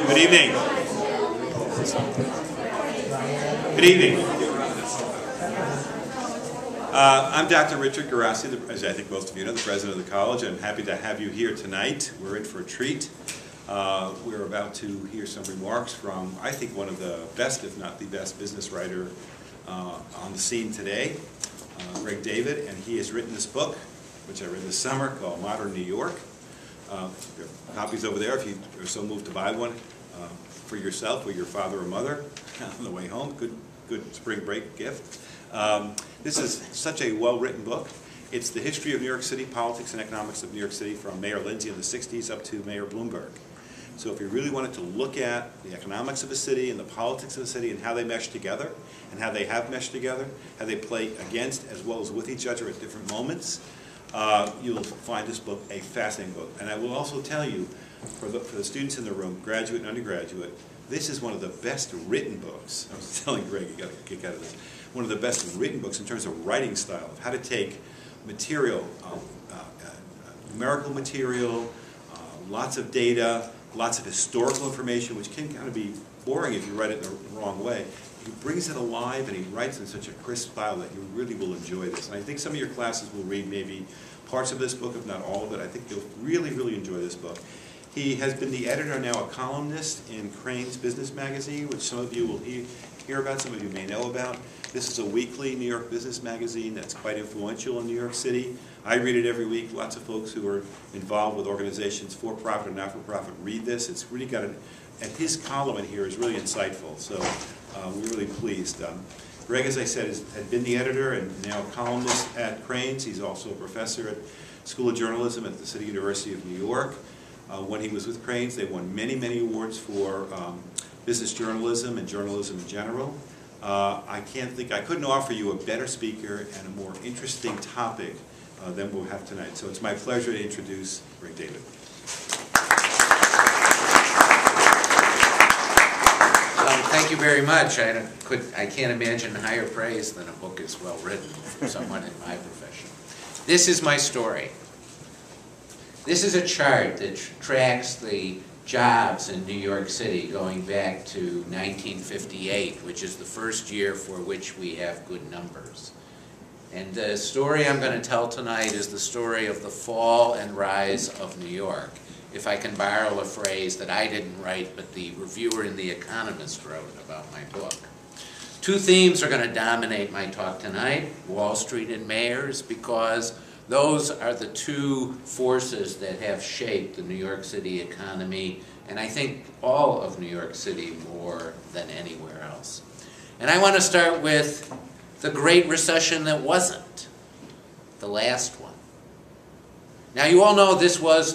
Good evening. Good evening. I'm Dr. Richard Garassi, as I think most of you know, the president of the college. I'm happy to have you here tonight. We're in for a treat. We're about to hear some remarks from, I think, one of the best, if not the best, business writer on the scene today, Greg David, and he has written this book, which I read this summer, called Modern New York. There are copies over there if you are so moved to buy one for yourself or your father or mother on the way home. Good spring break gift. This is such a well-written book. It's the history of New York City, politics and economics of New York City from Mayor Lindsay in the 60s up to Mayor Bloomberg. So if you really wanted to look at the economics of a city and the politics of the city and how they mesh together and how they have meshed together, how they play against as well as with each other at different moments, you'll find this book a fascinating book. And I will also tell you, for the students in the room, graduate and undergraduate, this is one of the best written books. I was telling Greg, you got a kick out of this. One of the best written books in terms of writing style, of how to take material, numerical material, lots of data, lots of historical information, which can kind of be boring if you write it in the wrong way. He brings it alive and he writes in such a crisp style that you really will enjoy this. And I think some of your classes will read maybe parts of this book, if not all of it. I think you'll really, really enjoy this book. He has been the editor, now a columnist in Crain's business magazine, which some of you will hear about, some of you may know about. This is a weekly New York business magazine that's quite influential in New York City. I read it every week. Lots of folks who are involved with organizations, for-profit and not-for-profit, read this. It's really got and his column in here is really insightful, so we're really pleased. Greg, as I said, had been the editor and now a columnist at Crain's. He's also a professor at School of Journalism at the City University of New York. When he was with Crain's, they won many, many awards for business journalism and journalism in general. I couldn't offer you a better speaker and a more interesting topic than we'll have tonight. So it's my pleasure to introduce Greg David. Thank you very much. I can't imagine higher praise than a book is well written from someone in my profession. This is my story. This is a chart that tracks the jobs in New York City going back to 1958, which is the first year for which we have good numbers. And the story I'm going to tell tonight is the story of the fall and rise of New York. If I can borrow a phrase that I didn't write, but the reviewer in The Economist wrote about my book. Two themes are going to dominate my talk tonight, Wall Street and mayors, because those are the two forces that have shaped the New York City economy, and I think all of New York City more than anywhere else. And I want to start with the Great Recession that wasn't, the last one. Now you all know this was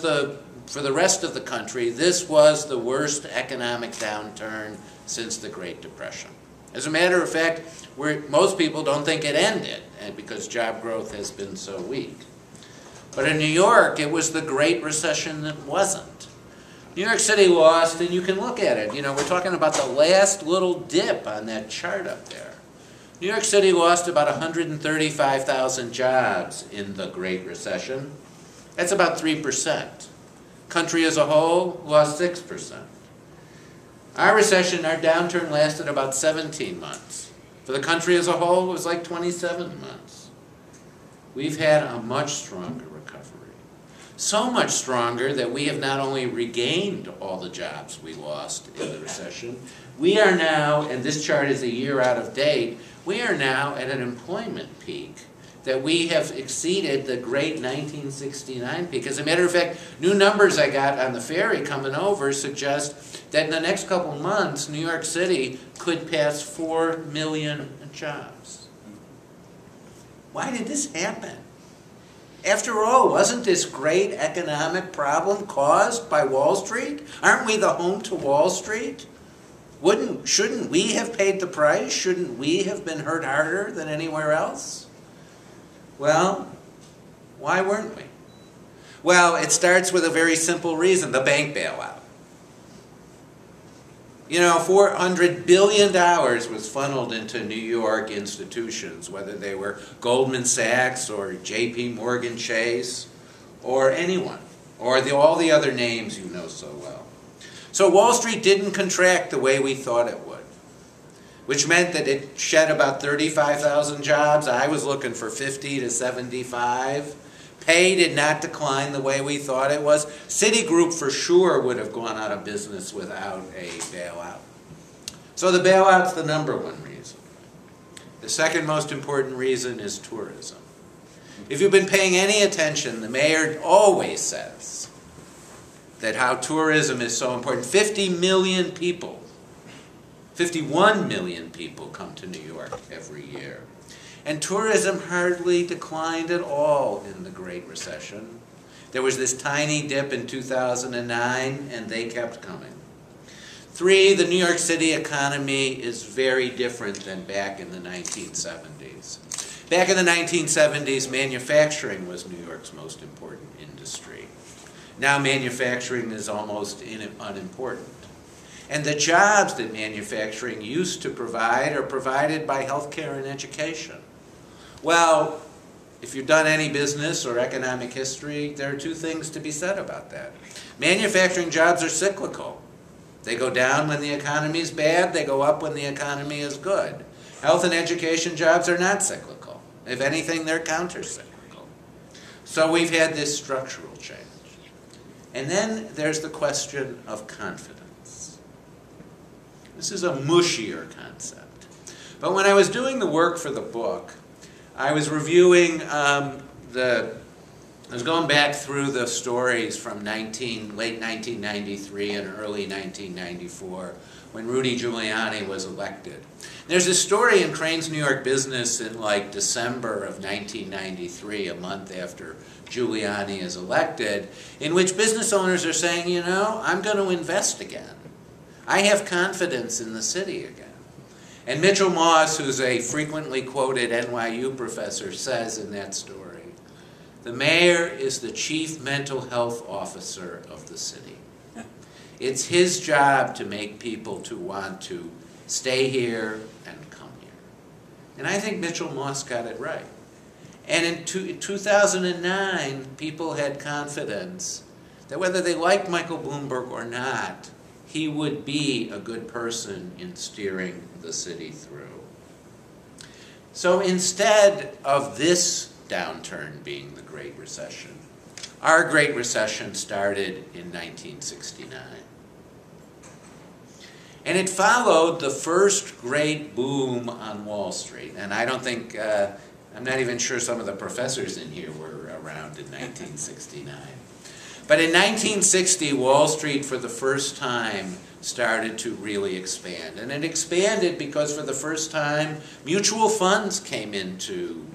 for the rest of the country, this was the worst economic downturn since the Great Depression. As a matter of fact, most people don't think it ended, and because job growth has been so weak. But in New York, it was the Great Recession that wasn't. New York City lost, and you can look at it. You know, we're talking about the last little dip on that chart up there. New York City lost about 135,000 jobs in the Great Recession. That's about 3%. Country as a whole lost 6%. Our recession, our downturn lasted about 17 months. For the country as a whole, it was like 27 months. We've had a much stronger recovery. So much stronger that we have not only regained all the jobs we lost in the recession, we are now, and this chart is a year out of date, we are now at an employment peak that we have exceeded the great 1969 peak. As a matter of fact, new numbers I got on the ferry coming over suggest that in the next couple months, New York City could pass 4 million jobs. Why did this happen? After all, wasn't this great economic problem caused by Wall Street? Aren't we the home to Wall Street? Shouldn't we have paid the price? Shouldn't we have been hurt harder than anywhere else? Well, why weren't we? Well, it starts with a very simple reason, the bank bailout. You know, $400 billion was funneled into New York institutions, whether they were Goldman Sachs or J.P. Morgan Chase or anyone, or all the other names you know so well. So Wall Street didn't contract the way we thought it would, which meant that it shed about 35,000 jobs. I was looking for 50 to 75. Pay did not decline the way we thought it was. Citigroup for sure would have gone out of business without a bailout. So the bailout's the number one reason. The second most important reason is tourism. If you've been paying any attention, the mayor always says that how tourism is so important. 50 million people, 51 million people come to New York every year. And tourism hardly declined at all in the Great Recession. There was this tiny dip in 2009, and they kept coming. 3, the New York City economy is very different than back in the 1970s. Back in the 1970s, manufacturing was New York's most important industry. Now manufacturing is almost unimportant. And the jobs that manufacturing used to provide are provided by healthcare and education. Well, if you've done any business or economic history, there are two things to be said about that. Manufacturing jobs are cyclical. They go down when the economy is bad, they go up when the economy is good. Health and education jobs are not cyclical. If anything, they're counter-cyclical. So we've had this structural change. And then there's the question of confidence. This is a mushier concept. But when I was doing the work for the book, I was reviewing I was going back through the stories from late 1993 and early 1994 when Rudy Giuliani was elected. There's a story in Crain's New York Business in like December of 1993, a month after Giuliani is elected, in which business owners are saying, you know, I'm going to invest again. I have confidence in the city again. And Mitchell Moss, who's a frequently quoted NYU professor, says in that story, the mayor is the chief mental health officer of the city. It's his job to make people to want to stay here and come here. And I think Mitchell Moss got it right. And in 2009, people had confidence that whether they liked Michael Bloomberg or not, he would be a good person in steering the city through. So instead of this downturn being the Great Recession, our Great Recession started in 1969. And it followed the first great boom on Wall Street. And I don't think, I'm not even sure some of the professors in here were around in 1969. But in 1960, Wall Street for the first time started to really expand. And it expanded because for the first time, mutual funds came into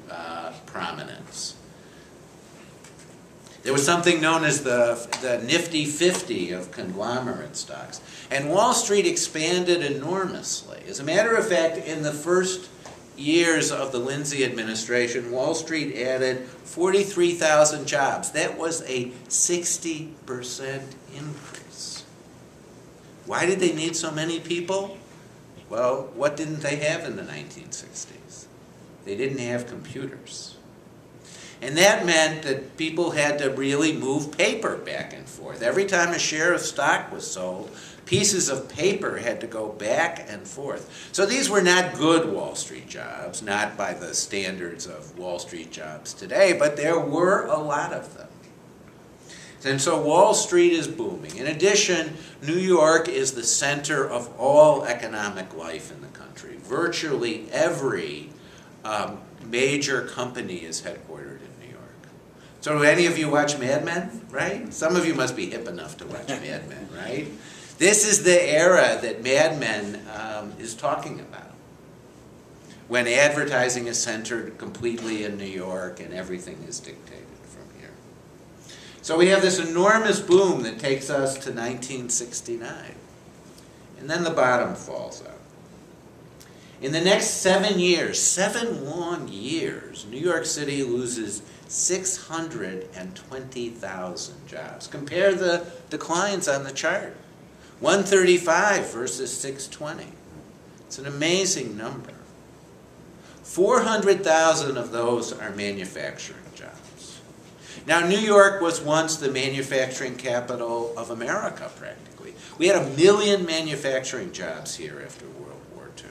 prominence. There was something known as the Nifty 50 of conglomerate stocks. And Wall Street expanded enormously. As a matter of fact, in the first years of the Lindsay administration, Wall Street added 43,000 jobs. That was a 60% increase. Why did they need so many people? Well, what didn't they have in the 1960s? They didn't have computers. And that meant that people had to really move paper back and forth. Every time a share of stock was sold, pieces of paper had to go back and forth. So these were not good Wall Street jobs, not by the standards of Wall Street jobs today, but there were a lot of them. And so Wall Street is booming. In addition, New York is the center of all economic life in the country. Virtually every major company is headquartered in New York. So do any of you watch Mad Men, right? Some of you must be hip enough to watch Mad Men, right? This is the era that Mad Men is talking about, when advertising is centered completely in New York and everything is dictated from here. So we have this enormous boom that takes us to 1969. And then the bottom falls out. In the next 7 years, 7 long years, New York City loses 620,000 jobs. Compare the declines on the chart. 135 versus 620. It's an amazing number. 400,000 of those are manufacturing jobs. Now, New York was once the manufacturing capital of America, practically. We had 1 million manufacturing jobs here after World War II.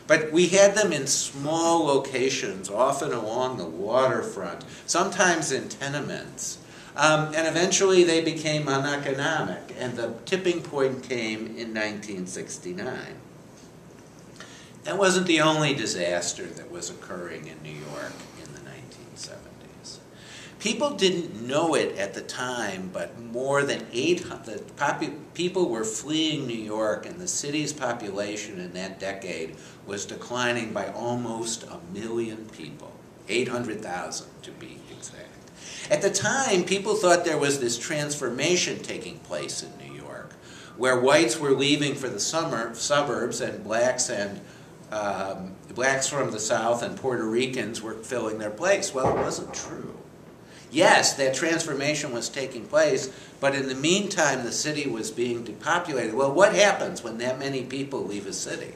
But we had them in small locations, often along the waterfront, sometimes in tenements. And eventually they became uneconomic, and the tipping point came in 1969. That wasn't the only disaster that was occurring in New York in the 1970s. People didn't know it at the time, but more than 800 people were fleeing New York, and the city's population in that decade was declining by almost 1 million people, 800,000 to be exact. At the time, people thought there was this transformation taking place in New York, where whites were leaving for the suburbs, and blacks from the South and Puerto Ricans were filling their place. Well, it wasn't true. Yes, that transformation was taking place, but in the meantime, the city was being depopulated. Well, what happens when that many people leave a city?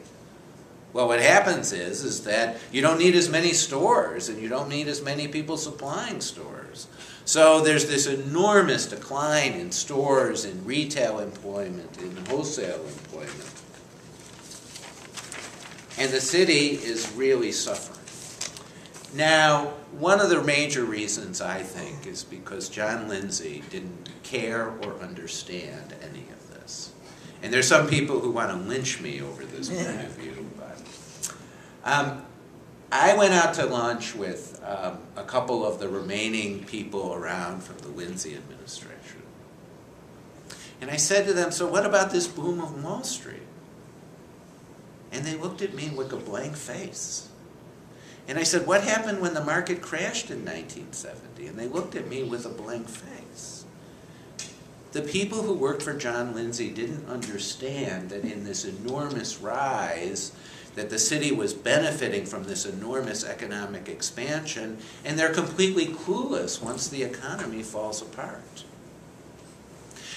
Well, what happens is that you don't need as many stores, and you don't need as many people supplying stores. So there's this enormous decline in stores, in retail employment, in wholesale employment. And the city is really suffering. Now, one of the major reasons, I think, is because John Lindsay didn't care or understand any of this. And there's some people who want to lynch me over this point of view. But I went out to lunch with a couple of the remaining people around from the Lindsay administration. And I said to them, so what about this boom of Wall Street? And they looked at me with a blank face. And I said, what happened when the market crashed in 1970? And they looked at me with a blank face. The people who worked for John Lindsay didn't understand that in this enormous rise, that the city was benefiting from this enormous economic expansion, and they're completely clueless once the economy falls apart.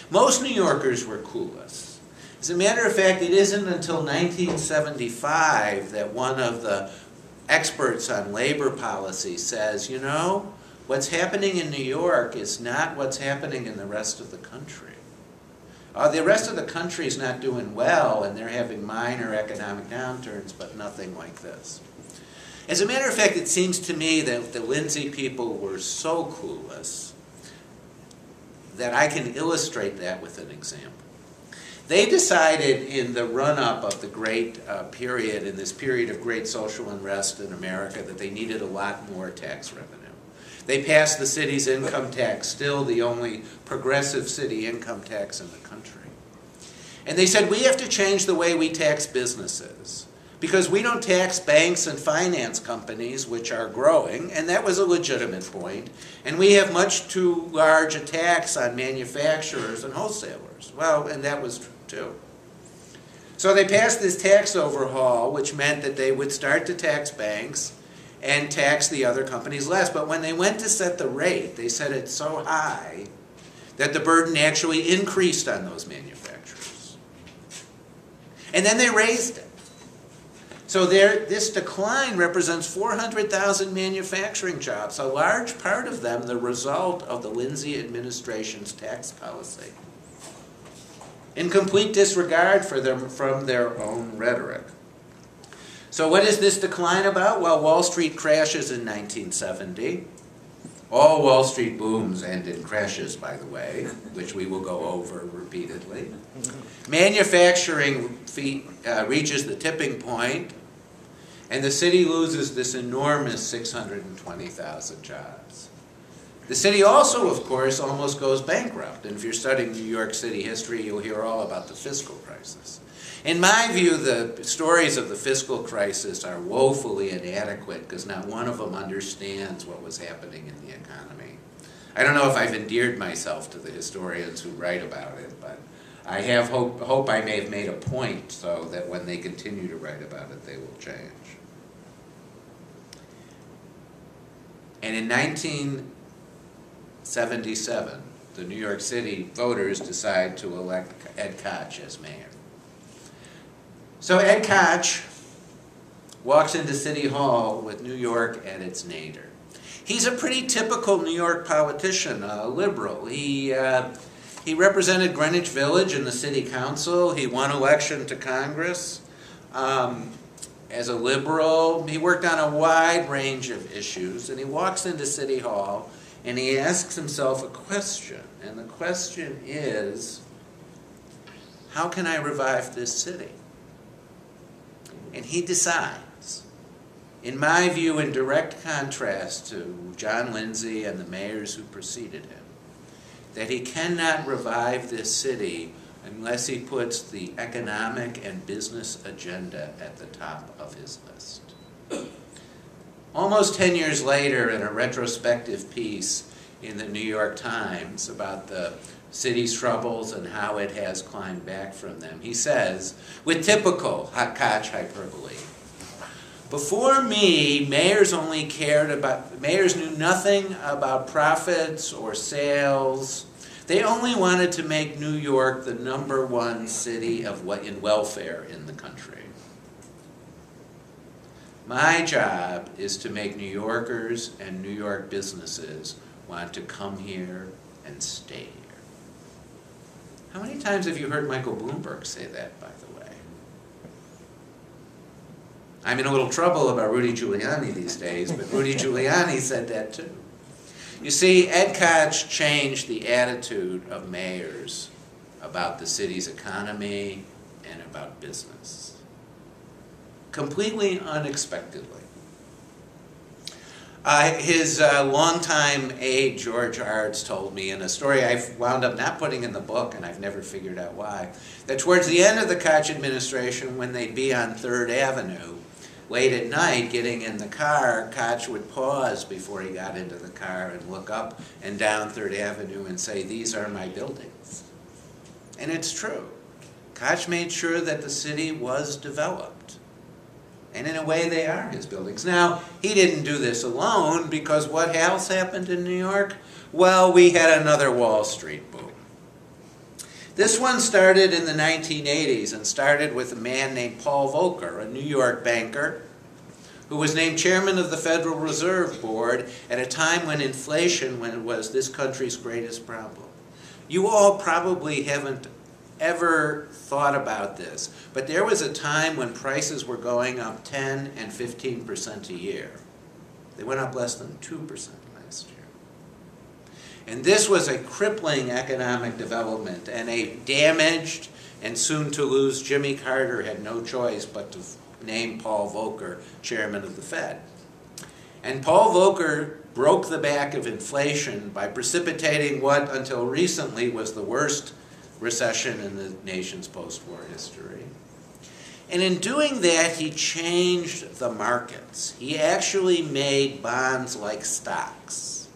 Most New Yorkers were clueless. As a matter of fact, it isn't until 1975 that one of the experts on labor policy says, you know, what's happening in New York is not what's happening in the rest of the country. The rest of the country is not doing well, and they're having minor economic downturns, but nothing like this. As a matter of fact, it seems to me that the Lindsay people were so clueless that I can illustrate that with an example. They decided in the run-up of the great period, in this period of great social unrest in America, that they needed a lot more tax revenue. They passed the city's income tax, still the only progressive city income tax in the country. And they said, we have to change the way we tax businesses, because we don't tax banks and finance companies, which are growing, and that was a legitimate point, and we have much too large a tax on manufacturers and wholesalers. Well, and that was true too. So they passed this tax overhaul, which meant that they would start to tax banks and tax the other companies less. But when they went to set the rate, they set it so high that the burden actually increased on those manufacturers. And then they raised it. So this decline represents 400,000 manufacturing jobs, a large part of them the result of the Lindsay administration's tax policy, in complete disregard from their own rhetoric. So what is this decline about? Well, Wall Street crashes in 1970. All Wall Street booms end in crashes, by the way, which we will go over repeatedly. Manufacturing reaches the tipping point, and the city loses this enormous 620,000 jobs. The city also, of course, almost goes bankrupt. And if you're studying New York City history, you'll hear all about the fiscal crisis. In my view, the stories of the fiscal crisis are woefully inadequate because not one of them understands what was happening in the economy. I don't know if I've endeared myself to the historians who write about it, but I have hope I may have made a point so that when they continue to write about it, they will change. And in 1977, the New York City voters decide to elect Ed Koch as mayor. So Ed Koch walks into City Hall with New York at its nadir. He's a pretty typical New York politician, a liberal. He represented Greenwich Village in the city council. He won election to Congress. As a liberal, he worked on a wide range of issues, and he walks into City Hall and he asks himself a question, and the question is, how can I revive this city? And he decides, in my view, in direct contrast to John Lindsay and the mayors who preceded him, that he cannot revive this city unless he puts the economic and business agenda at the top of his list. Almost 10 years later, in a retrospective piece in the New York Times about the city's troubles and how it has climbed back from them, he says, with typical Koch hyperbole, before me, mayors knew nothing about profits or sales. They only wanted to make New York the #1 city in welfare in the country. My job is to make New Yorkers and New York businesses want to come here and stay here. How many times have you heard Michael Bloomberg say that, by the way? I'm in a little trouble about Rudy Giuliani these days, but Rudy Giuliani said that too. You see, Ed Koch changed the attitude of mayors about the city's economy and about business. Completely unexpectedly. His longtime aide, George Ards, told me in a story I've wound up not putting in the book, and I've never figured out why, that towards the end of the Koch administration, when they'd be on 3rd Avenue, late at night, getting in the car, Koch would pause before he got into the car and look up and down 3rd Avenue and say, "These are my buildings." And it's true. Koch made sure that the city was developed. And in a way, they are his buildings. Now, he didn't do this alone, because what else happened in New York? Well, we had another Wall Street boom. This one started in the 1980s and started with a man named Paul Volcker, a New York banker, who was named chairman of the Federal Reserve Board at a time when inflation was this country's greatest problem. You all probably haven't ever thought about this, but there was a time when prices were going up 10 and 15% a year. They went up less than 2% last year. And this was a crippling economic development, and a damaged and soon-to-lose Jimmy Carter had no choice but to name Paul Volcker chairman of the Fed. And Paul Volcker broke the back of inflation by precipitating what, until recently, was the worst recession in the nation's post-war history. And in doing that, he changed the markets. He actually made bonds like stocks.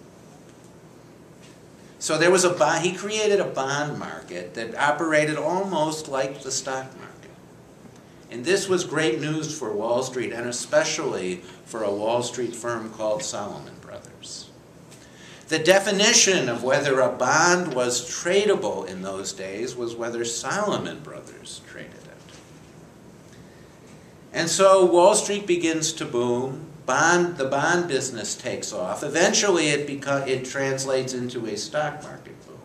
So there was he created a bond market that operated almost like the stock market. And this was great news for Wall Street, and especially for a Wall Street firm called Salomon Brothers. The definition of whether a bond was tradable in those days was whether Salomon Brothers traded it. And so Wall Street begins to boom. The bond business takes off. Eventually it translates into a stock market boom.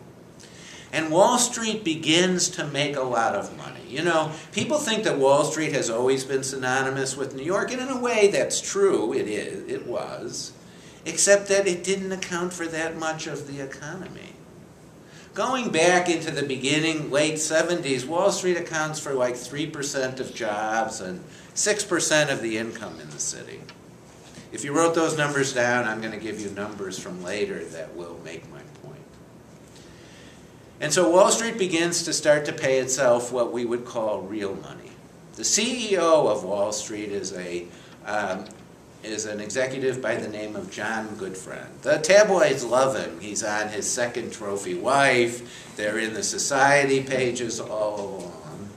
And Wall Street begins to make a lot of money. You know, people think that Wall Street has always been synonymous with New York, and in a way that's true, it was, except that it didn't account for that much of the economy. Going back into the beginning, late 70s, Wall Street accounts for like 3% of jobs and 6% of the income in the city. If you wrote those numbers down, I'm going to give you numbers from later that will make my point. And so Wall Street begins to start to pay itself what we would call real money. The CEO of Wall Street is an executive by the name of John Goodfriend. The tabloids love him. He's on his second trophy wife. They're in the society pages all along.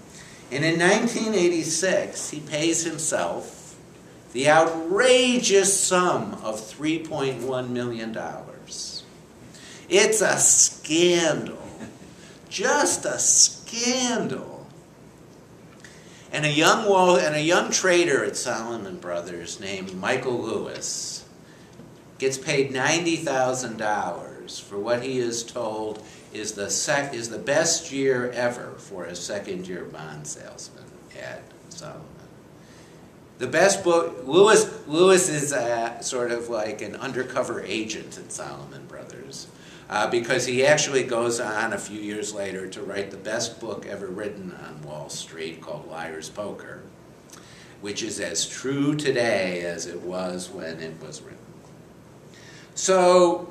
And in 1986, he pays himself the outrageous sum of $3.1 million. It's a scandal. Just a scandal. And a young trader at Salomon Brothers named Michael Lewis gets paid $90,000 for what he is told is the best year ever for a second-year bond salesman at Salomon. The best book, Lewis is sort of like an undercover agent at Salomon Brothers, because he actually goes on a few years later to write the best book ever written on Wall Street, called Liar's Poker, which is as true today as it was when it was written. So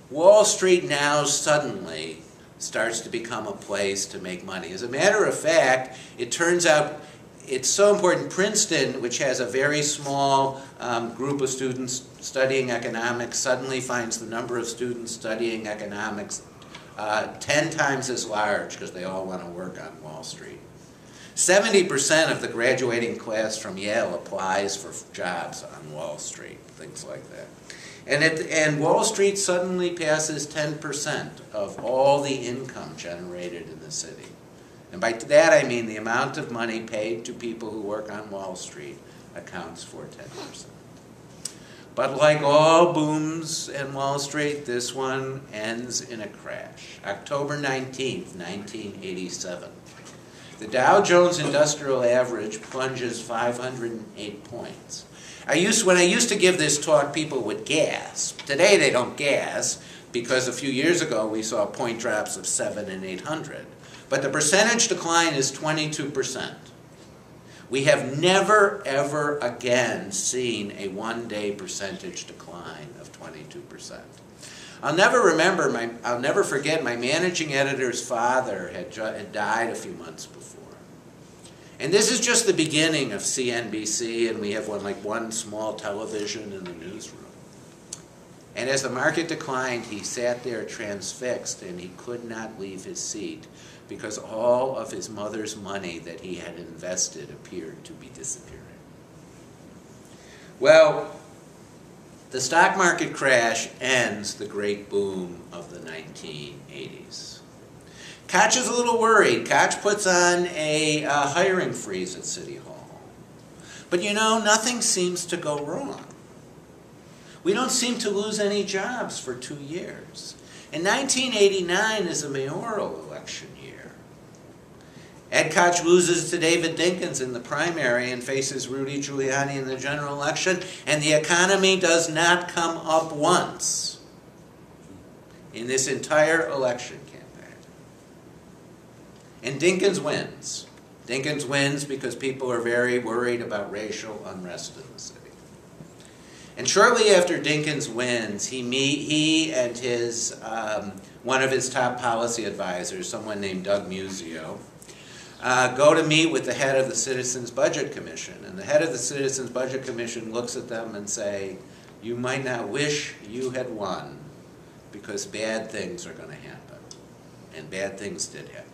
Wall Street now suddenly starts to become a place to make money. As a matter of fact, it turns out it's so important. Princeton, which has a very small group of students studying economics, suddenly finds the number of students studying economics 10 times as large because they all want to work on Wall Street. 70% of the graduating class from Yale applies for jobs on Wall Street, things like that. And Wall Street suddenly passes 10% of all the income generated in the city. And by that I mean the amount of money paid to people who work on Wall Street accounts for 10%. But like all booms in Wall Street, this one ends in a crash. October 19th, 1987. The Dow Jones Industrial Average plunges 508 points. When I used to give this talk, people would gasp. Today they don't gasp because a few years ago we saw point drops of 700 and 800. But the percentage decline is 22%. We have never, ever again seen a one-day percentage decline of 22%. I'll never forget my managing editor's father had died a few months before. And this is just the beginning of CNBC, and we have one small television in the newsroom. And as the market declined, he sat there transfixed, and he could not leave his seat because all of his mother's money that he had invested appeared to be disappearing. Well, the stock market crash ends the great boom of the 1980s. Koch is a little worried. Koch puts on a hiring freeze at City Hall. But you know, nothing seems to go wrong. We don't seem to lose any jobs for 2 years. And 1989 is a mayoral election year. Ed Koch loses to David Dinkins in the primary and faces Rudy Giuliani in the general election, and the economy does not come up once in this entire election campaign. And Dinkins wins. Dinkins wins because people are very worried about racial unrest in the city. And shortly after Dinkins wins, he and his one of his top policy advisors, someone named Doug Musio, go to meet with the head of the Citizens Budget Commission. And the head of the Citizens Budget Commission looks at them and say, "You might not wish you had won because bad things are going to happen." And bad things did happen.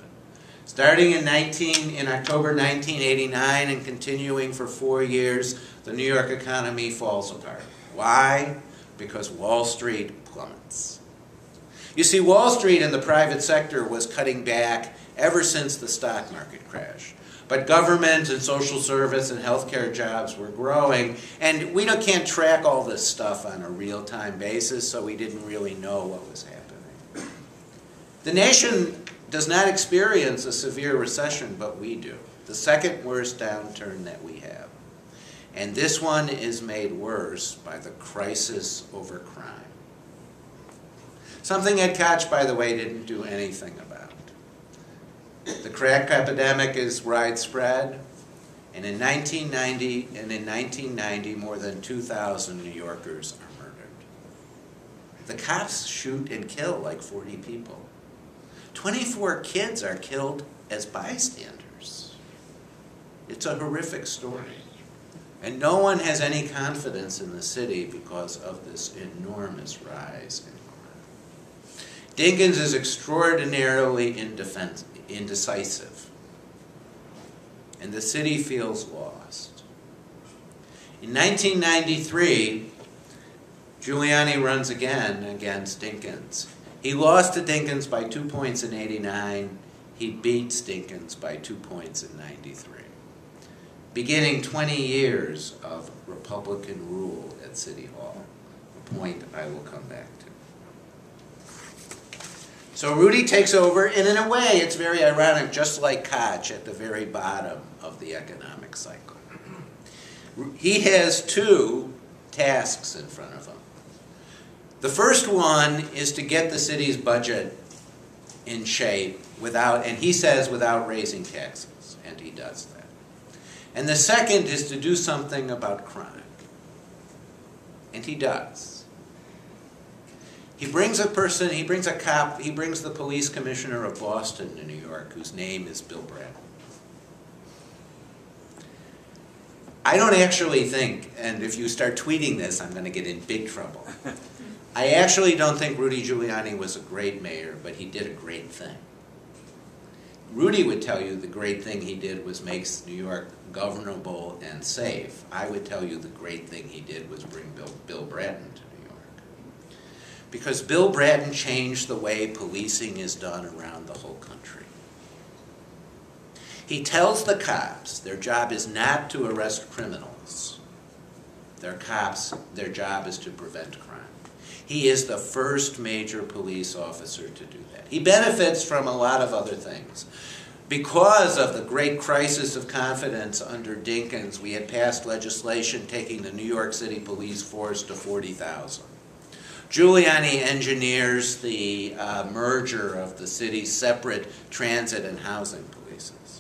Starting in October 1989 and continuing for 4 years, the New York economy falls apart. Why? Because Wall Street plummets. You see, Wall Street and the private sector was cutting back ever since the stock market crash. But government and social service and healthcare jobs were growing, and we can't track all this stuff on a real-time basis, so we didn't really know what was happening. The nation does not experience a severe recession, but we do. The second worst downturn that we have. And this one is made worse by the crisis over crime. Something Ed Koch, by the way, didn't do anything about. The crack epidemic is widespread, and in 1990, more than 2,000 New Yorkers are murdered. The cops shoot and kill like 40 people. 24 kids are killed as bystanders. It's a horrific story. And no one has any confidence in the city because of this enormous rise in crime. Dinkins is extraordinarily indecisive. And the city feels lost. In 1993, Giuliani runs again against Dinkins. He lost to Dinkins by 2 points in '89. He beats Dinkins by 2 points in '93. Beginning 20 years of Republican rule at City Hall. point I will come back to. So Rudy takes over, and in a way, it's very ironic, just like Koch at the very bottom of the economic cycle. He has two tasks in front of him. The first one is to get the city's budget in shape without, and he says without raising taxes, and he does that. And the second is to do something about crime, and he does. He brings a person, he brings a cop, he brings the police commissioner of Boston to New York, whose name is Bill Bratton. I don't actually think, and if you start tweeting this, I'm going to get in big trouble. I actually don't think Rudy Giuliani was a great mayor, but he did a great thing. Rudy would tell you the great thing he did was make New York governable and safe. I would tell you the great thing he did was bring Bill Bratton to New York. Because Bill Bratton changed the way policing is done around the whole country. He tells the cops their job is not to arrest criminals. Their job is to prevent crime. He is the first major police officer to do that. He benefits from a lot of other things. Because of the great crisis of confidence under Dinkins, we had passed legislation taking the New York City police force to 40,000. Giuliani engineers the merger of the city's separate transit and housing polices.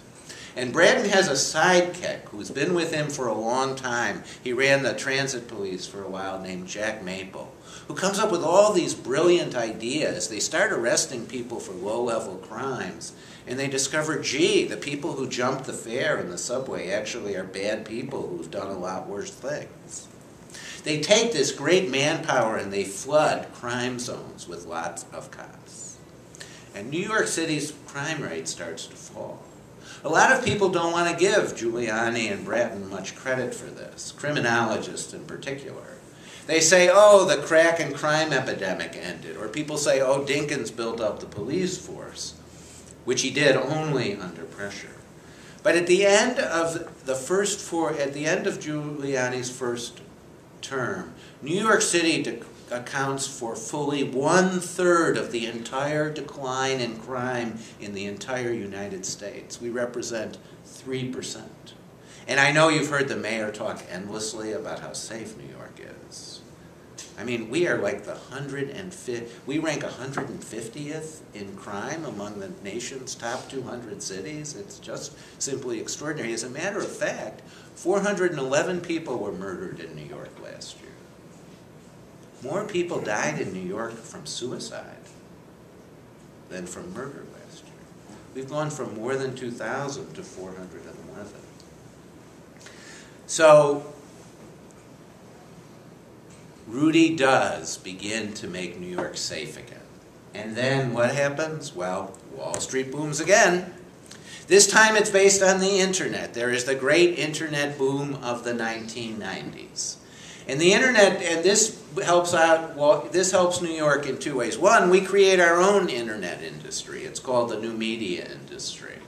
And Bratton has a sidekick who's been with him for a long time. He ran the transit police for a while, named Jack Maple, who comes up with all these brilliant ideas. They start arresting people for low-level crimes, and they discover, gee, the people who jumped the fare in the subway actually are bad people who've done a lot worse things. They take this great manpower and they flood crime zones with lots of cops. And New York City's crime rate starts to fall. A lot of people don't want to give Giuliani and Bratton much credit for this, criminologists in particular. They say, oh, the crack and crime epidemic ended. Or people say, oh, Dinkins built up the police force, which he did only under pressure. But at the end of Giuliani's first term, New York City accounts for fully 1/3 of the entire decline in crime in the entire United States. We represent 3%. And I know you've heard the mayor talk endlessly about how safe New York is. I mean, we are like we rank 150th in crime among the nation's top 200 cities. It's just simply extraordinary. As a matter of fact, 411 people were murdered in New York last year. More people died in New York from suicide than from murder last year. We've gone from more than 2,000 to 411. So Rudy does begin to make New York safe again. And then what happens? Well, Wall Street booms again. This time it's based on the internet. There is the great internet boom of the 1990s. And the internet, and this helps out, well, this helps New York in two ways. One, we create our own internet industry. It's called the new media industry.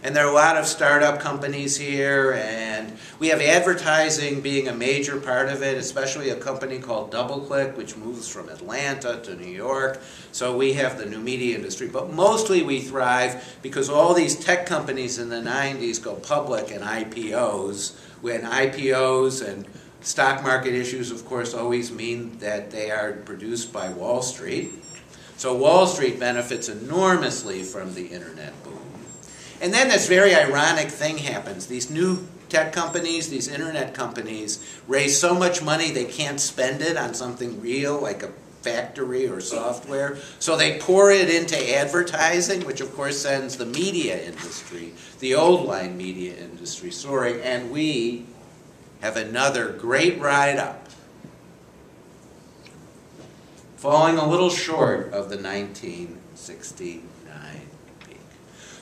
And there are a lot of startup companies here, and we have advertising being a major part of it, especially a company called DoubleClick, which moves from Atlanta to New York. So we have the new media industry. But mostly we thrive because all these tech companies in the 90s go public in IPOs. When IPOs and stock market issues, of course, always mean that they are produced by Wall Street. So Wall Street benefits enormously from the internet boom. And then this very ironic thing happens. These new tech companies, these internet companies, raise so much money they can't spend it on something real, like a factory or software. So they pour it into advertising, which of course sends the media industry, the old line media industry, soaring. And we have another great ride up, falling a little short of the 1969 peak.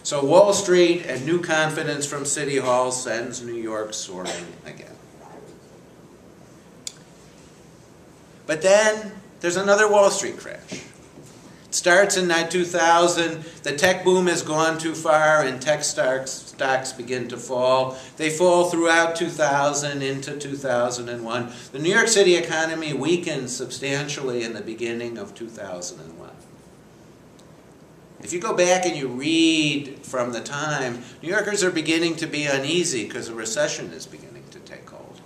So Wall Street and new confidence from City Hall sends New York soaring again. But then there's another Wall Street crash. It starts in 2000, the tech boom has gone too far, and tech stocks stocks begin to fall. They fall throughout 2000 into 2001. The New York City economy weakened substantially in the beginning of 2001. If you go back and you read from the time, New Yorkers are beginning to be uneasy because a recession is beginning to take hold.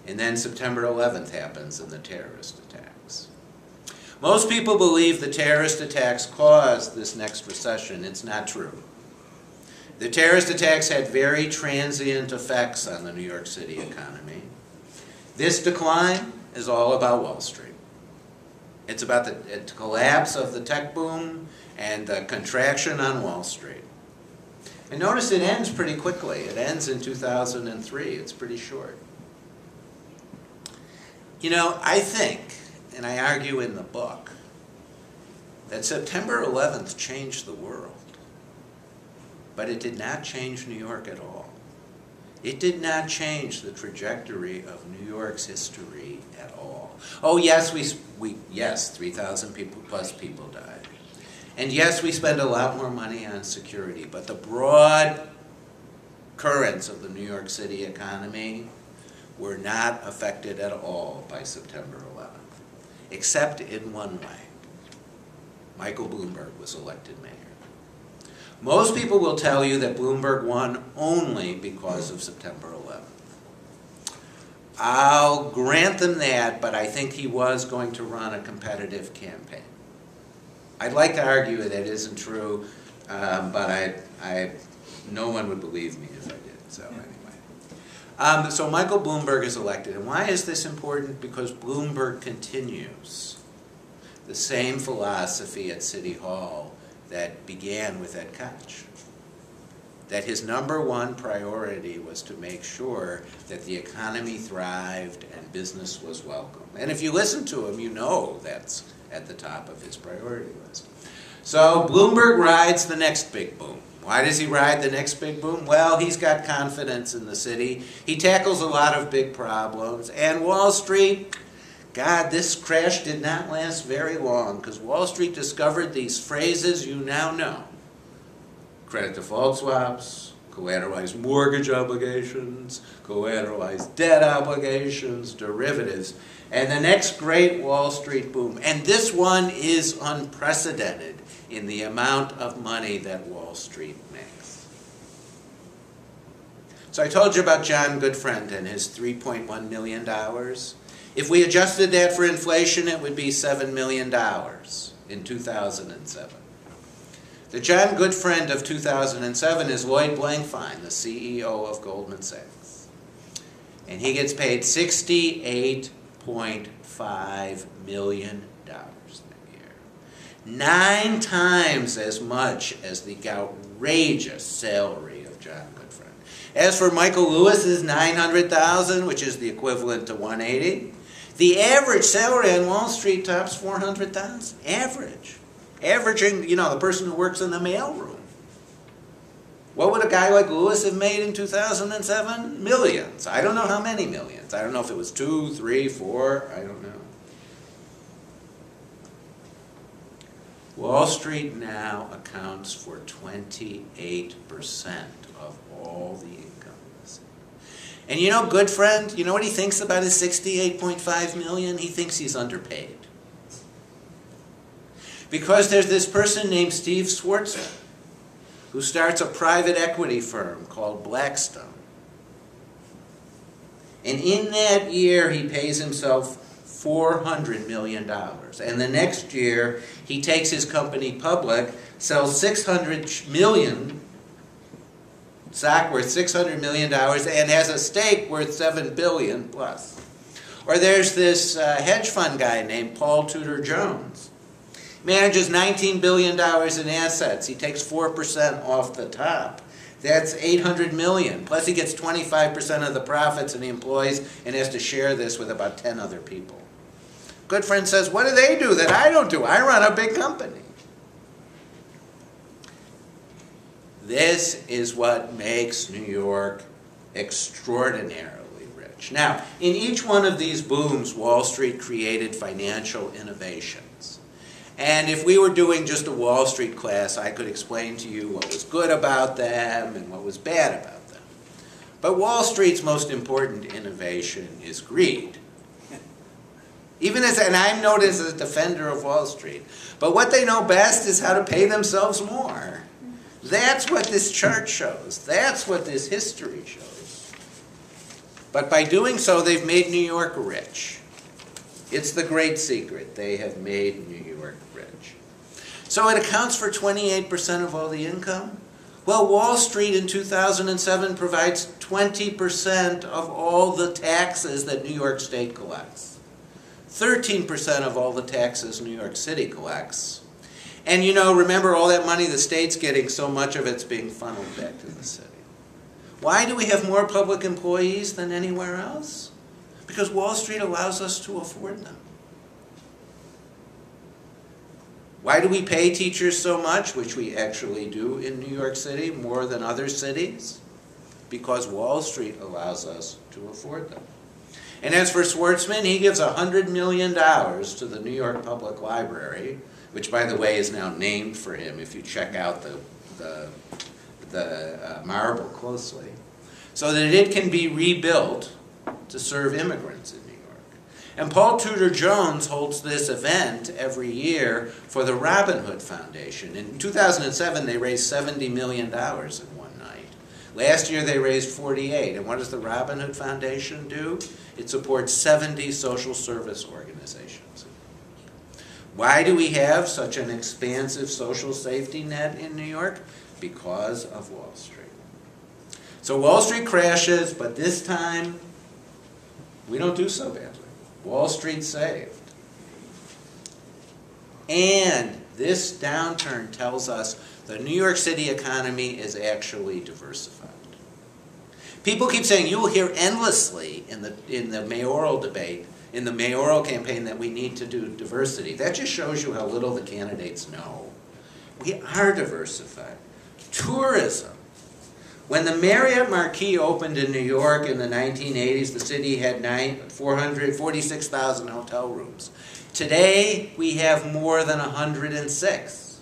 And then September 11th happens and the terrorist attacks. Most people believe the terrorist attacks caused this next recession. It's not true. The terrorist attacks had very transient effects on the New York City economy. This decline is all about Wall Street. It's about the collapse of the tech boom and the contraction on Wall Street. And notice it ends pretty quickly. It ends in 2003. It's pretty short. You know, I think, and I argue in the book, that September 11th changed the world. But it did not change New York at all. It did not change the trajectory of New York's history at all. Oh yes, yes, 3,000 plus people died. And yes, we spend a lot more money on security, but the broad currents of the New York City economy were not affected at all by September 11th, except in one way. Michael Bloomberg was elected mayor. Most people will tell you that Bloomberg won only because of September 11th. I'll grant them that, but I think he was going to run a competitive campaign. I'd like to argue that isn't true, but no one would believe me if I did, so anyway. So Michael Bloomberg is elected, and why is this important? Because Bloomberg continues the same philosophy at City Hall that began with Ed Koch. That his number one priority was to make sure that the economy thrived and business was welcome. And if you listen to him, you know that's at the top of his priority list. So Bloomberg rides the next big boom. Why does he ride the next big boom? Well, he's got confidence in the city. He tackles a lot of big problems. And Wall Street, God, this crash did not last very long because Wall Street discovered these phrases you now know. Credit default swaps, collateralized mortgage obligations, collateralized debt obligations, derivatives, and the next great Wall Street boom. And this one is unprecedented in the amount of money that Wall Street makes. So I told you about John Goodfriend and his $3.1 million. If we adjusted that for inflation, it would be $7 million in 2007. The John Goodfriend of 2007 is Lloyd Blankfein, the CEO of Goldman Sachs. And he gets paid $68.5 million that year. 9 times as much as the outrageous salary of John Goodfriend. As for Michael Lewis's $900,000, which is the equivalent to $180,000, the average salary on Wall Street tops $400,000. Averaging, you know, the person who works in the mailroom. What would a guy like Lewis have made in 2007? Millions. I don't know how many millions. I don't know if it was 2, 3, 4. I don't know. Wall Street now accounts for 28% of all the income. And you know, Goodfriend, you know what he thinks about his $68.5 million? He thinks he's underpaid. Because there's this person named Steve Schwarzman who starts a private equity firm called Blackstone. And in that year, he pays himself $400 million. And the next year, he takes his company public, sells $600 million, stock worth $600 million, and has a stake worth $7 billion plus. Or there's this hedge fund guy named Paul Tudor Jones. Manages $19 billion in assets. He takes 4% off the top. That's $800 million. Plus he gets 25% of the profits and he employs and has to share this with about 10 other people. Goodfriend says, what do they do that I don't do? I run a big company. This is what makes New York extraordinarily rich. Now, in each one of these booms, Wall Street created financial innovations. And if we were doing just a Wall Street class, I could explain to you what was good about them and what was bad about them. But Wall Street's most important innovation is greed. And I'm noted as a defender of Wall Street. But what they know best is how to pay themselves more. That's what this chart shows. That's what this history shows. But by doing so, they've made New York rich. It's the great secret. They have made New York rich. So it accounts for 28% of all the income. Well, Wall Street in 2007 provides 20% of all the taxes that New York State collects. 13% of all the taxes New York City collects. And you know, remember all that money the state's getting, so much of it's being funneled back to the city. Why do we have more public employees than anywhere else? Because Wall Street allows us to afford them. Why do we pay teachers so much, which we actually do in New York City, more than other cities? Because Wall Street allows us to afford them. And as for Schwartzman, he gives $100 million to the New York Public Library, which, by the way, is now named for him if you check out the marble closely, so that it can be rebuilt to serve immigrants in New York. And Paul Tudor Jones holds this event every year for the Robin Hood Foundation. In 2007, they raised $70 million in one night. Last year, they raised 48. And what does the Robin Hood Foundation do? It supports 70 social service organizations. Why do we have such an expansive social safety net in New York? Because of Wall Street. So Wall Street crashes, but this time, we don't do so badly. Wall Street saved. And this downturn tells us the New York City economy is actually diversified. People keep saying, you will hear endlessly in the mayoral debate, in the mayoral campaign, that we need to do diversity. That just shows you how little the candidates know. We are diversified. Tourism. When the Marriott Marquis opened in New York in the 1980s, the city had 446,000 hotel rooms. Today, we have more than 106.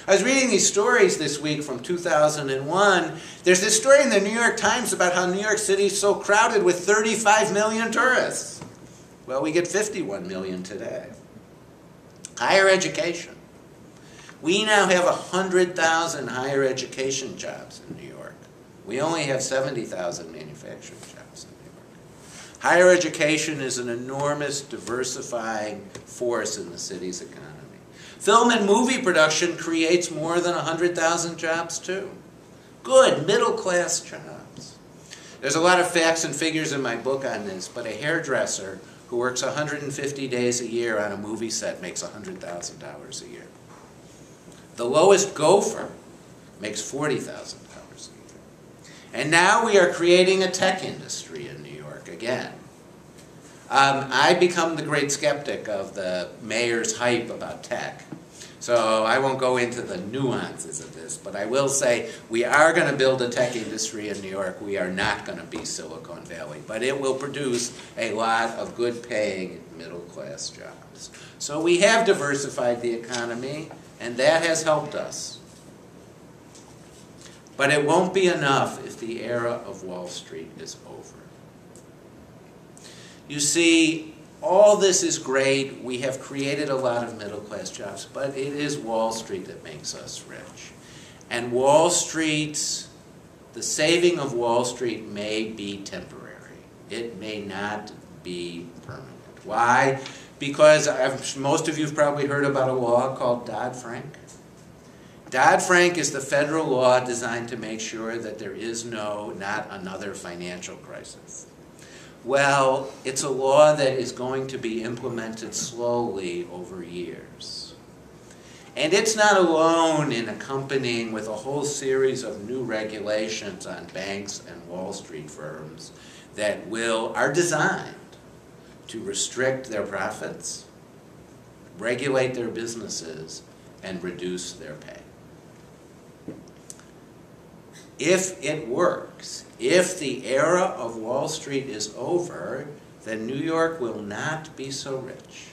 I was reading these stories this week from 2001. There's this story in the New York Times about how New York City is so crowded with 35 million tourists. Well, we get 51 million today. Higher education. We now have 100,000 higher education jobs in New York. We only have 70,000 manufacturing jobs in New York. Higher education is an enormous diversifying force in the city's economy. Film and movie production creates more than 100,000 jobs too. Good middle-class jobs. There's a lot of facts and figures in my book on this, but a hairdresser who works 150 days a year on a movie set makes $100,000 a year. The lowest gopher makes $40,000 a year. And now we are creating a tech industry in New York again. I become the great skeptic of the mayor's hype about tech. So I won't go into the nuances of this, but I will say we are going to build a tech industry in New York. We are not going to be Silicon Valley, but it will produce a lot of good paying middle-class jobs. So we have diversified the economy, and that has helped us. But it won't be enough if the era of Wall Street is over. You see, all this is great. We have created a lot of middle-class jobs, but it is Wall Street that makes us rich. And Wall Street's, the saving of Wall Street may be temporary. It may not be permanent. Why? Because most of you have probably heard about a law called Dodd-Frank. Dodd-Frank is the federal law designed to make sure that there is not another financial crisis. Well, it's a law that is going to be implemented slowly over years. And it's not alone in accompanying with a whole series of new regulations on banks and Wall Street firms that are designed to restrict their profits, regulate their businesses, and reduce their pay. If it works, if the era of Wall Street is over, then New York will not be so rich.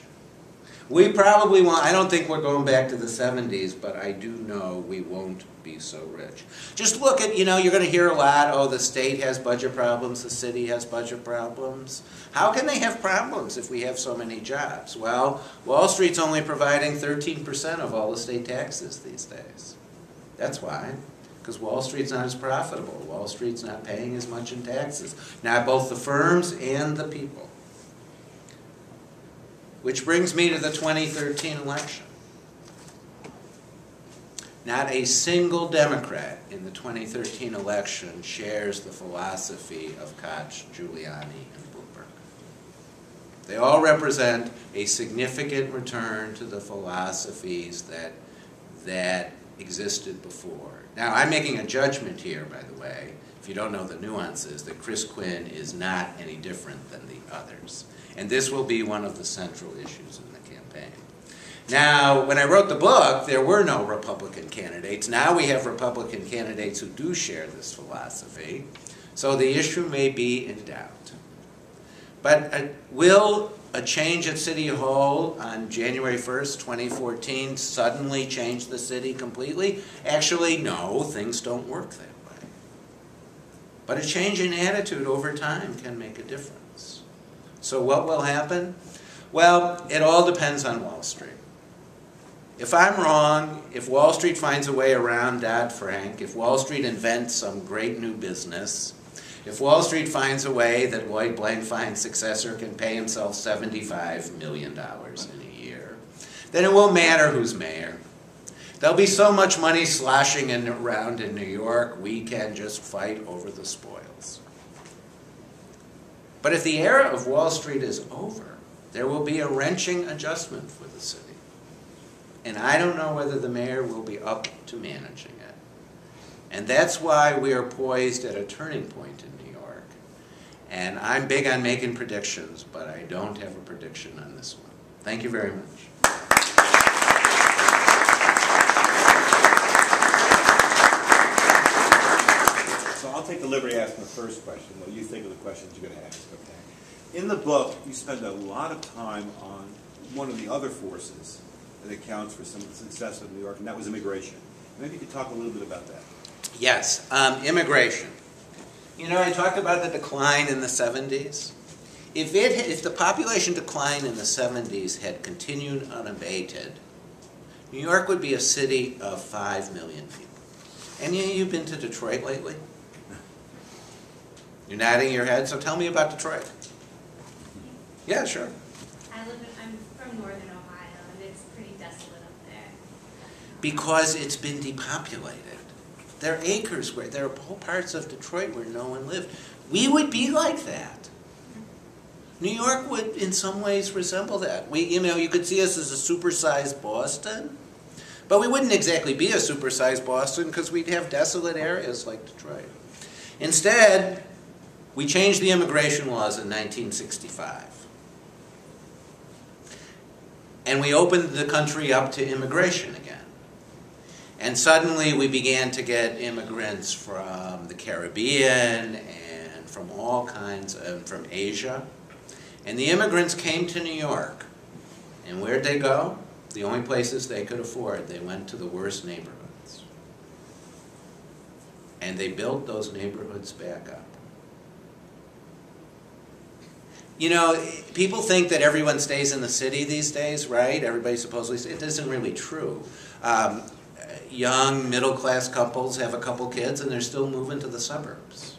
We probably won't. I don't think we're going back to the 70s, but I do know we won't be so rich. Just look at, you're going to hear a lot, oh, the state has budget problems, the city has budget problems. How can they have problems if we have so many jobs? Well, Wall Street's only providing 13% of all the state taxes these days. That's why. Because Wall Street's not as profitable. Wall Street's not paying as much in taxes. Not both the firms and the people. Which brings me to the 2013 election. Not a single Democrat in the 2013 election shares the philosophy of Koch, Giuliani, and Bloomberg. They all represent a significant return to the philosophies that existed before. Now, I'm making a judgment here, by the way, if you don't know the nuances, that Chris Quinn is not any different than the others. And this will be one of the central issues in the campaign. Now, when I wrote the book, there were no Republican candidates. Now we have Republican candidates who do share this philosophy. So the issue may be in doubt. But will a change at City Hall on January 1st, 2014 suddenly change the city completely? Actually, no, things don't work that way. But a change in attitude over time can make a difference. So what will happen? Well, it all depends on Wall Street. If I'm wrong, if Wall Street finds a way around Dodd-Frank, if Wall Street invents some great new business, if Wall Street finds a way that Lloyd Blankfein's successor can pay himself $75 million in a year, then it won't matter who's mayor. There'll be so much money sloshing around in New York, we can just fight over the spoils. But if the era of Wall Street is over, there will be a wrenching adjustment for the city. And I don't know whether the mayor will be up to managing it. And that's why we are poised at a turning point in New York. And I'm big on making predictions, but I don't have a prediction on this one. Thank you very much. So I'll take the liberty of asking the first question, what you think of the questions you're going to ask. Okay. In the book, you spend a lot of time on one of the other forces that accounts for some of the success of New York, and that was immigration. Maybe you could talk a little bit about that. Yes, immigration. I talked about the decline in the 70s. If the population decline in the 70s had continued unabated, New York would be a city of 5 million people. Any of you been to Detroit lately? You're nodding your head, so tell me about Detroit. Yeah, sure. I'm from northern Ohio, and it's pretty desolate up there. Because it's been depopulated. There are acres where there are whole parts of Detroit where no one lived. We would be like that. New York would, in some ways, resemble that. You could see us as a supersized Boston, but we wouldn't exactly be a supersized Boston because we'd have desolate areas like Detroit. Instead, we changed the immigration laws in 1965. And we opened the country up to immigration again. And suddenly we began to get immigrants from the Caribbean and from all kinds from Asia. And the immigrants came to New York. And where'd they go? The only places they could afford. They went to the worst neighborhoods. And they built those neighborhoods back up. People think that everyone stays in the city these days, right? Everybody supposedly stays. It isn't really true. Young, middle-class couples have a couple kids and they're still moving to the suburbs.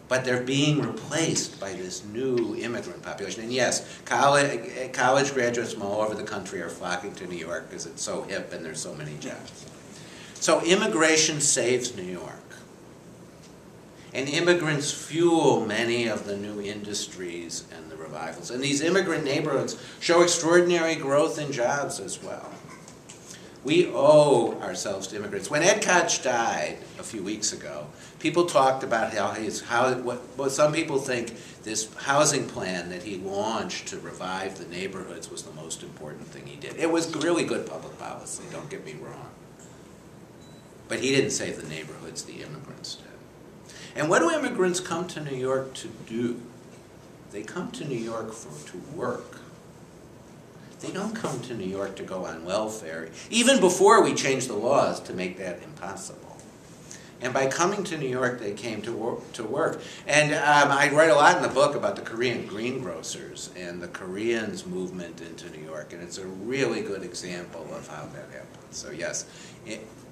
But they're being replaced by this new immigrant population. And yes, college graduates from all over the country are flocking to New York because it's so hip and there's so many jobs. So immigration saves New York. And immigrants fuel many of the new industries and the revivals. And these immigrant neighborhoods show extraordinary growth in jobs as well. We owe ourselves to immigrants. When Ed Koch died a few weeks ago, people talked about what some people think this housing plan that he launched to revive the neighborhoods was the most important thing he did. It was really good public policy, don't get me wrong. But he didn't save the neighborhoods, the immigrants did. And what do immigrants come to New York to do? They come to New York to work. They don't come to New York to go on welfare, even before we changed the laws to make that impossible. And by coming to New York, they came to work. And I write a lot in the book about the Korean greengrocers and the Koreans' movement into New York, and it's a really good example of how that happened. So yes,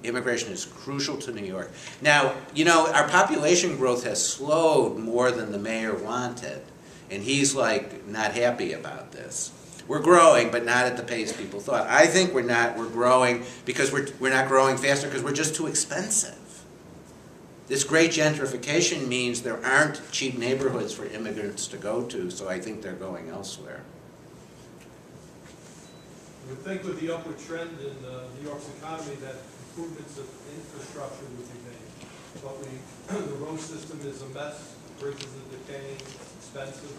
immigration is crucial to New York. Now, you know, our population growth has slowed more than the mayor wanted, and he's like not happy about this. We're growing, but not at the pace people thought. I think we're not. We're growing because we're not growing faster because we're just too expensive. This great gentrification means there aren't cheap neighborhoods for immigrants to go to, so I think they're going elsewhere. You would think with the upward trend in New York's economy that improvements of infrastructure would be made. But the road system is a mess, bridges are decaying, expensive.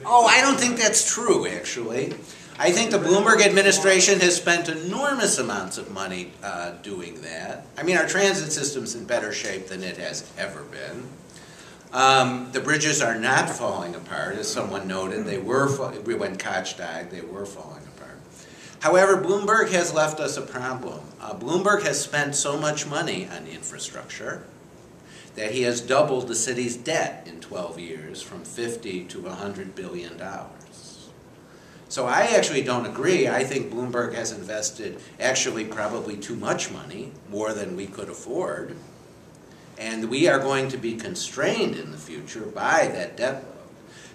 Oh, I don't think that's true, actually. I think the Bloomberg administration has spent enormous amounts of money doing that. I mean, our transit system's in better shape than it has ever been. The bridges are not falling apart, as someone noted. They were, when Koch died, they were falling apart. However, Bloomberg has left us a problem. Bloomberg has spent so much money on infrastructure that he has doubled the city's debt in 12 years, from $50 to $100 billion. So I actually don't agree. I think Bloomberg has invested actually probably too much money, more than we could afford. And we are going to be constrained in the future by that debt load.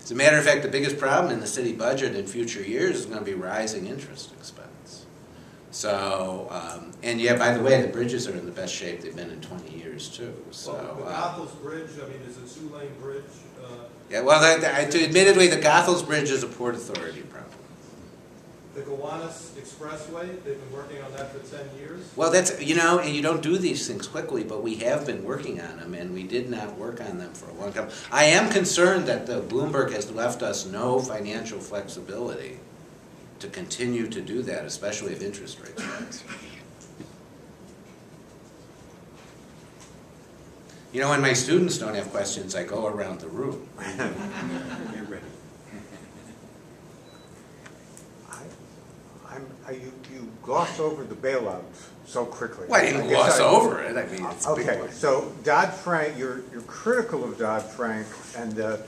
As a matter of fact, the biggest problem in the city budget in future years is going to be rising interest expense. So, and yeah, by the way, the bridges are in the best shape they've been in 20 years too. So, the Goethals Bridge, I mean, is a two-lane bridge. Yeah, well, admittedly, the Goethals Bridge is a Port Authority problem. The Gowanus Expressway, they've been working on that for 10 years. Well, that's, you know, and you don't do these things quickly, but we have been working on them, and we did not work on them for a long time. I am concerned that the Bloomberg has left us no financial flexibility to continue to do that, especially if interest rates rise. You know, when my students don't have questions, I go around the room. Get ready. You gloss over the bailout so quickly. Well, I didn't gloss over it. I mean, it's a big okay, one. so Dodd-Frank, you're critical of Dodd-Frank and the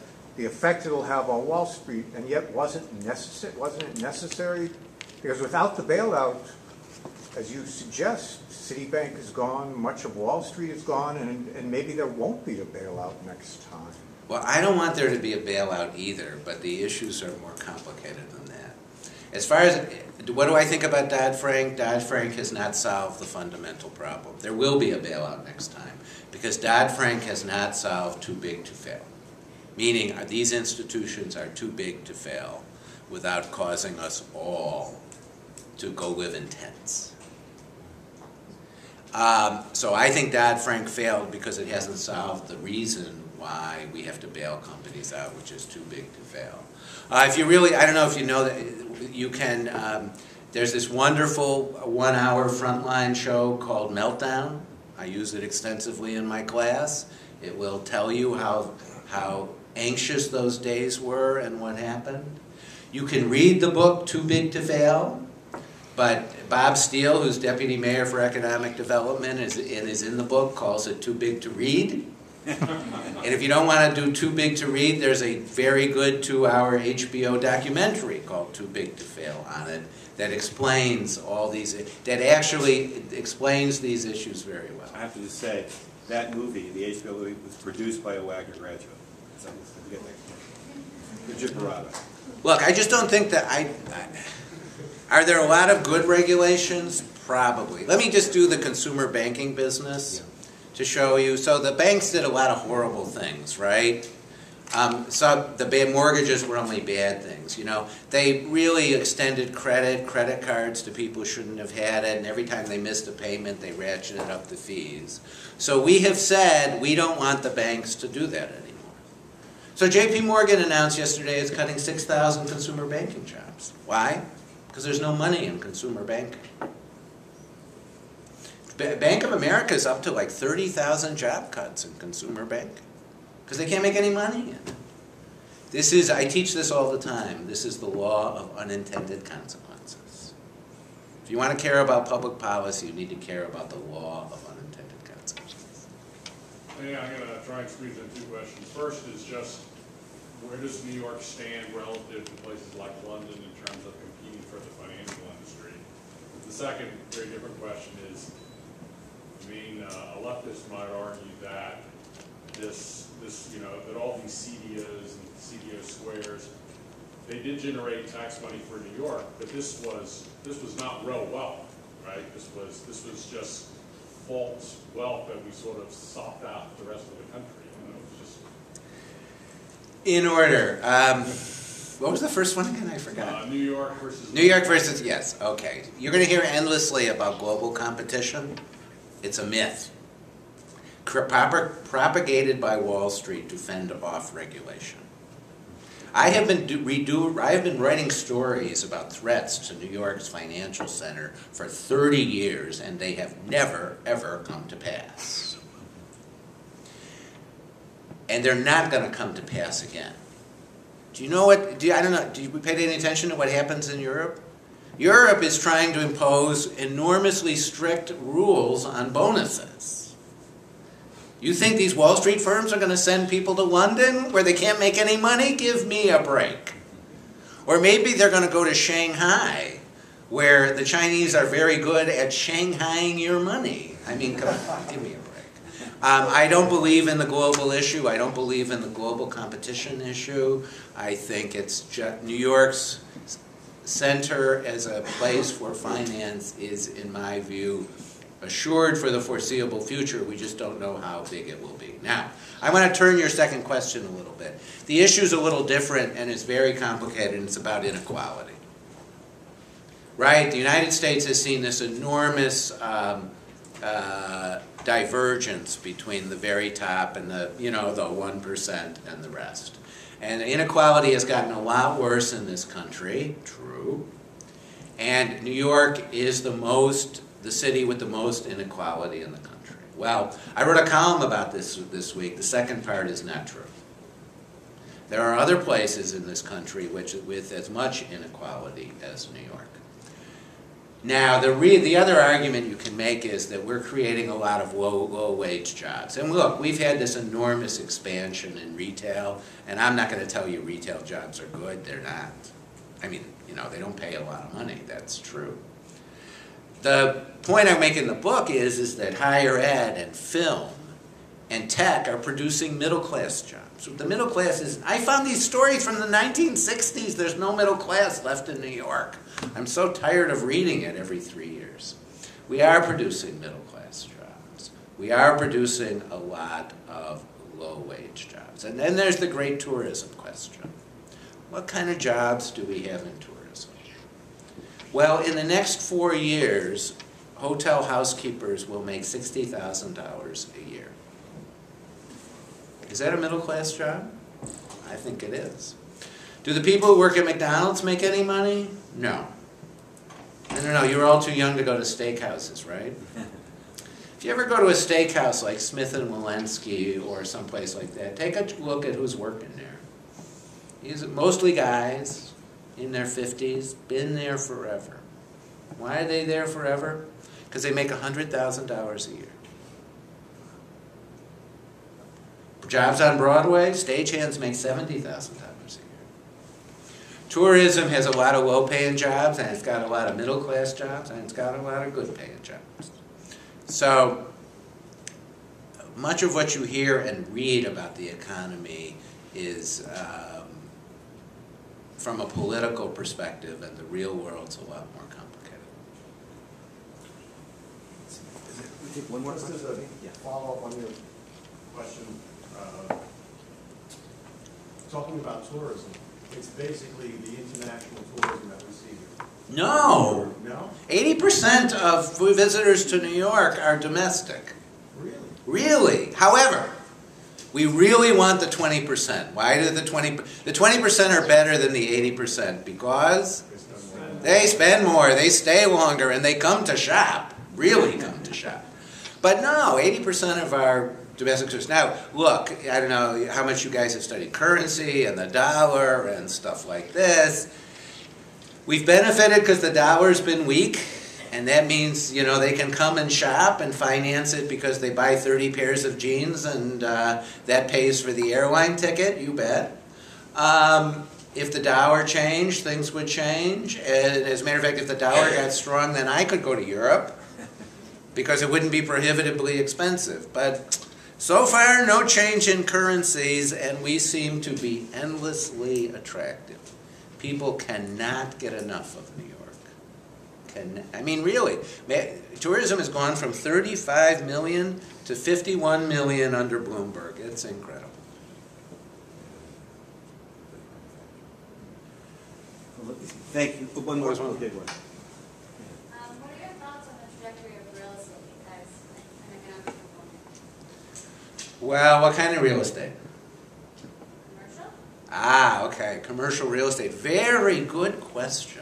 effect it'll have on Wall Street, and yet wasn't it necessary? Because without the bailout, as you suggest, Citibank is gone, much of Wall Street is gone, and maybe there won't be a bailout next time. Well, I don't want there to be a bailout either, but the issues are more complicated than that. As far as, what do I think about Dodd-Frank? Dodd-Frank has not solved the fundamental problem. There will be a bailout next time, because Dodd-Frank has not solved too big to fail. Meaning, these institutions are too big to fail without causing us all to go live in tents. So I think Dodd-Frank failed because it hasn't solved the reason why we have to bail companies out, which is too big to fail. If you really, I don't know if you know that you can, there's this wonderful 1-hour frontline show called Meltdown. I use it extensively in my class. It will tell you how anxious those days were and what happened. You can read the book Too Big to Fail, but Bob Steele, who's Deputy Mayor for Economic Development, is in the book, calls it Too Big to Read. And if you don't want to do Too Big to Read, there's a very good 2-hour HBO documentary called Too Big to Fail on it that explains all these, that actually explains these issues very well. I have to just say, that movie, the HBO movie, was produced by a Wagner graduate. So forget that. Richard Barada. Look, I just don't think that are there a lot of good regulations? Probably. Let me just do the consumer banking business to show you. So the banks did a lot of horrible things, right? So the mortgages were only bad things, you know. They really extended credit cards to people who shouldn't have had it, and every time they missed a payment, they ratcheted up the fees. So we have said we don't want the banks to do that anymore. So JP Morgan announced yesterday it's cutting 6,000 consumer banking jobs. Why? Because there's no money in consumer banking. Bank of America is up to like 30,000 job cuts in consumer banking because they can't make any money in it. This is, I teach this all the time, this is the law of unintended consequences. If you want to care about public policy, you need to care about the law of unintended consequences. Yeah, I'm going to try and squeeze in two questions. First is just, where does New York stand relative to places like London in terms of competing for the financial industry? The second, very different question is, I mean, a leftist might argue that that all these CDOs and CDO squares, they did generate tax money for New York, but this was not real wealth, right? This was just false wealth that we sort of sopped out the rest of the country. You know, it was just... In order, what was the first one again? I forgot. New York versus... New York versus, yes, okay. You're going to hear endlessly about global competition. It's a myth. Propagated by Wall Street to fend off regulation. I have been writing stories about threats to New York's financial center for 30 years, and they have never, ever come to pass. And they're not going to come to pass again. Do you know what, I don't know, do you pay any attention to what happens in Europe? Europe is trying to impose enormously strict rules on bonuses. You think these Wall Street firms are going to send people to London where they can't make any money? Give me a break. Or maybe they're going to go to Shanghai, where the Chinese are very good at Shanghaiing your money. I mean, come on, give me a break. I don't believe in the global issue. I don't believe in the global competition issue. I think it's just New York's center as a place for finance is, in my view, assured for the foreseeable future. We just don't know how big it will be. Now, I want to turn your second question a little bit. The issue is a little different and it's very complicated, and it's about inequality. Right? The United States has seen this enormous divergence between the very top and the 1% and the rest. And inequality has gotten a lot worse in this country, true. And New York is the city with the most inequality in the country. Well, I wrote a column about this week. The second part is not true. There are other places in this country with as much inequality as New York. Now, the other argument you can make is that we're creating a lot of low-wage jobs. And look, we've had this enormous expansion in retail, and I'm not going to tell you retail jobs are good. They're not. I mean, they don't pay a lot of money. That's true. The point I make in the book is that higher ed and film and tech are producing middle-class jobs. The middle class is, I found these stories from the 1960s. There's no middle class left in New York. I'm so tired of reading it every 3 years. We are producing middle-class jobs. We are producing a lot of low-wage jobs. And then there's the great tourism question. What kind of jobs do we have in tourism? Well, in the next 4 years, hotel housekeepers will make $60,000 a year. Is that a middle-class job? I think it is. Do the people who work at McDonald's make any money? No. No, you're all too young to go to steakhouses, right? If you ever go to a steakhouse like Smith & Wollensky or someplace like that, take a look at who's working there. These are mostly guys in their 50s, been there forever. Why are they there forever? Because they make $100,000 a year. Jobs on Broadway, stagehands make $70,000 a year. Tourism has a lot of low-paying jobs, and it's got a lot of middle-class jobs, and it's got a lot of good-paying jobs. So, much of what you hear and read about the economy is from a political perspective, and the real world's a lot more complicated. One more question? Just a follow-up on your question. Talking about tourism, it's basically the international tourism that we see here. No. No? 80% of visitors to New York are domestic. Really? Really. However, we really want the 20%. Why do the 20% are better than the 80%? Because they spend more, they stay longer, and they come to shop. Really come to shop. But no, 80% of our domestic tourists. Now, look, I don't know how much you guys have studied currency and the dollar and stuff like this. We've benefited because the dollar's been weak, And that means, you know, they can come and shop and finance it because they buy 30 pairs of jeans and that pays for the airline ticket, you bet. If the dollar changed, things would change. And as a matter of fact, if the dollar got strong, then I could go to Europe because it wouldn't be prohibitively expensive. But so far, no change in currencies, and we seem to be endlessly attractive. People cannot get enough of New York. I mean, really, tourism has gone from 35 million to 51 million under Bloomberg. It's incredible. Thank you. One more. What was one? Okay, go ahead. What are your thoughts on the trajectory of real estate as an economic component? Well, what kind of real estate? Commercial? Ah, okay. Commercial real estate. Very good question.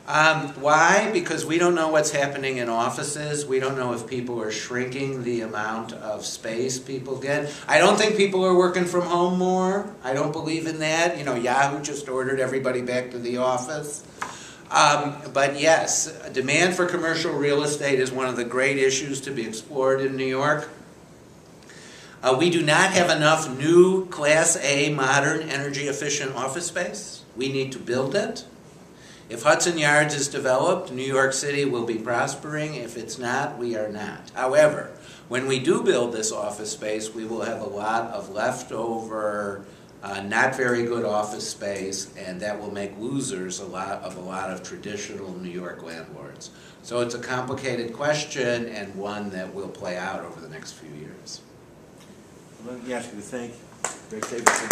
Why? Because we don't know what's happening in offices. We don't know if people are shrinking the amount of space people get. I don't think people are working from home more. I don't believe in that. You know, Yahoo just ordered everybody back to the office. But yes, demand for commercial real estate is one of the great issues to be explored in New York. We do not have enough new Class A modern energy efficient office space. We need to build it. If Hudson Yards is developed, New York City will be prospering. If it's not, we are not. However, when we do build this office space, we will have a lot of leftover, not very good office space, and that will make losers a lot of traditional New York landlords. So it's a complicated question and one that will play out over the next few years. Let me ask you to thank Greg Davidson.